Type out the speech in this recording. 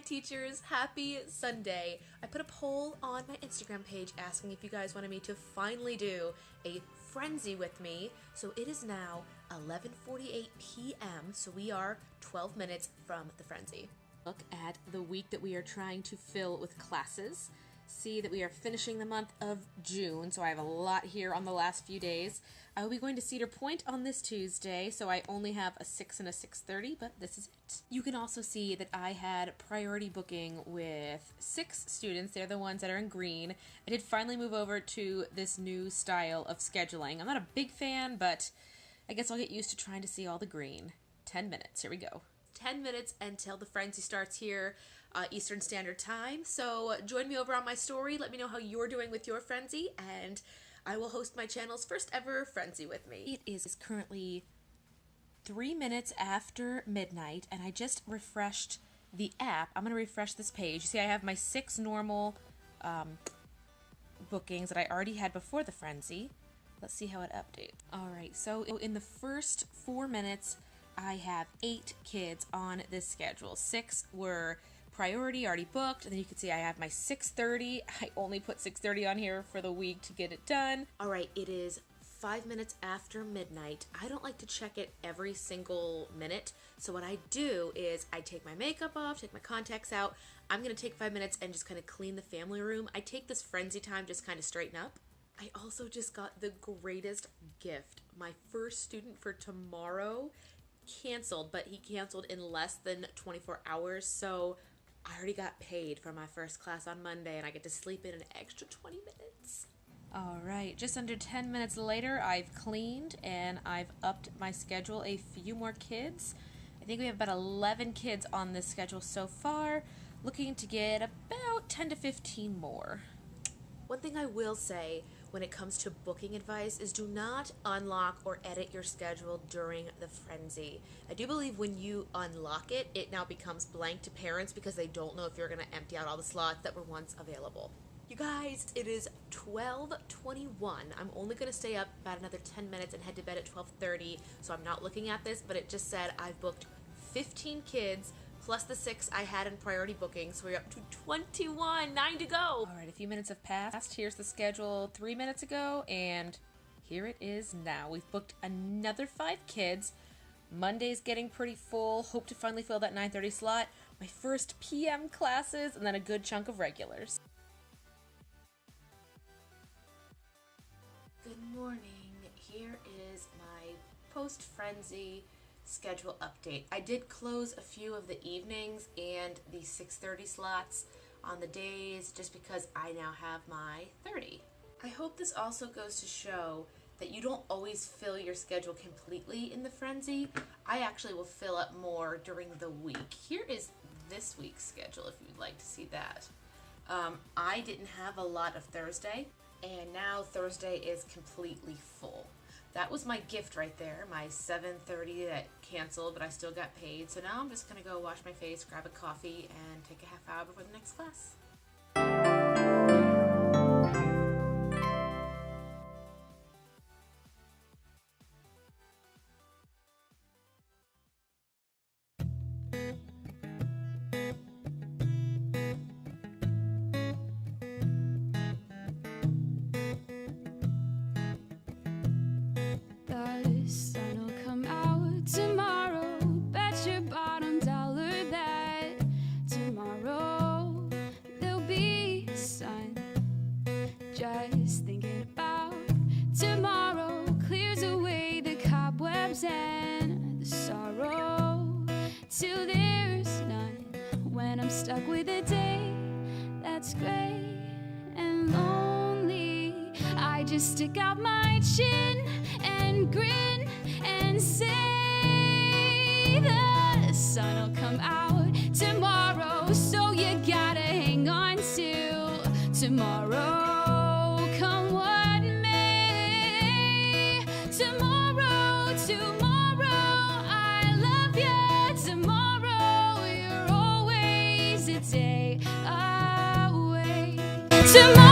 teachers, happy Sunday. I put a poll on my Instagram page asking if you guys wanted me to finally do a frenzy with me. So it is now 11:48 p.m. So we are 12 minutes from the frenzy. Look at the week that we are trying to fill with classes. See that we are finishing the month of June, so I have a lot here on the last few days. I will be going to Cedar Point on this Tuesday, so I only have a 6 and a 6:30, but this is it. You can also see that I had priority booking with 6 students. They're the ones that are in green. I did finally move over to this new style of scheduling. I'm not a big fan, but I guess I'll get used to trying to see all the green. 10 minutes, here we go. 10 minutes until the frenzy starts here, Eastern Standard Time. So join me over on my story. Let me know how you're doing with your frenzy, and I will host my channel's first ever frenzy with me. It is currently 3 minutes after midnight, and I just refreshed the app. I'm going to refresh this page. You see I have my 6 normal bookings that I already had before the frenzy. Let's see how it updates. Alright, so in the first 4 minutes, I have 8 kids on this schedule. 6 were priority, already booked, and then you can see I have my 6:30. I only put 6:30 on here for the week to get it done. Alright, it is 5 minutes after midnight. I don't like to check it every single minute, so what I do is I take my makeup off, take my contacts out. I'm going to take 5 minutes and just kind of clean the family room. I take this frenzy time just kind of straighten up. I also just got the greatest gift. My first student for tomorrow canceled, but he canceled in less than 24 hours, so I already got paid for my first class on Monday, and I get to sleep in an extra 20 minutes. Alright, just under 10 minutes later, I've cleaned, and I've upped my schedule a few more kids. I think we have about 11 kids on this schedule so far, looking to get about 10 to 15 more. One thing I will say when it comes to booking advice is do not unlock or edit your schedule during the frenzy. I do believe when you unlock it, it now becomes blank to parents because they don't know if you're going to empty out all the slots that were once available. You guys, it is 12:21. I'm only going to stay up about another 10 minutes and head to bed at 12:30, so I'm not looking at this, but it just said I've booked 15 kids plus the 6 I had in priority booking, so we're up to 21, 9 to go. All right, a few minutes have passed. Here's the schedule 3 minutes ago, and here it is now. We've booked another 5 kids. Monday's getting pretty full. Hope to finally fill that 9:30 slot. My first PM classes, and then a good chunk of regulars. Good morning. Here is my post-frenzy schedule update. I did close a few of the evenings and the 6:30 slots on the days just because I now have my 30. I hope this also goes to show that you don't always fill your schedule completely in the frenzy. I actually will fill up more during the week. Here is this week's schedule if you'd like to see that. I didn't have a lot of Thursday, and now Thursday is completely full. That was my gift right there, my 7:30 that canceled, but I still got paid. So now I'm just going to go wash my face, grab a coffee, and take a half hour before the next class. The sun'll come out tomorrow. Bet your bottom dollar that tomorrow there'll be sun. Just thinking about tomorrow clears away the cobwebs and the sorrow till there's none. When I'm stuck with a day that's gray and lonely, I just stick out my chin and grin and say the sun'll come out tomorrow, so you gotta hang on till tomorrow, come what may. Tomorrow, tomorrow, I love you. Tomorrow, you're always a day away. Tomorrow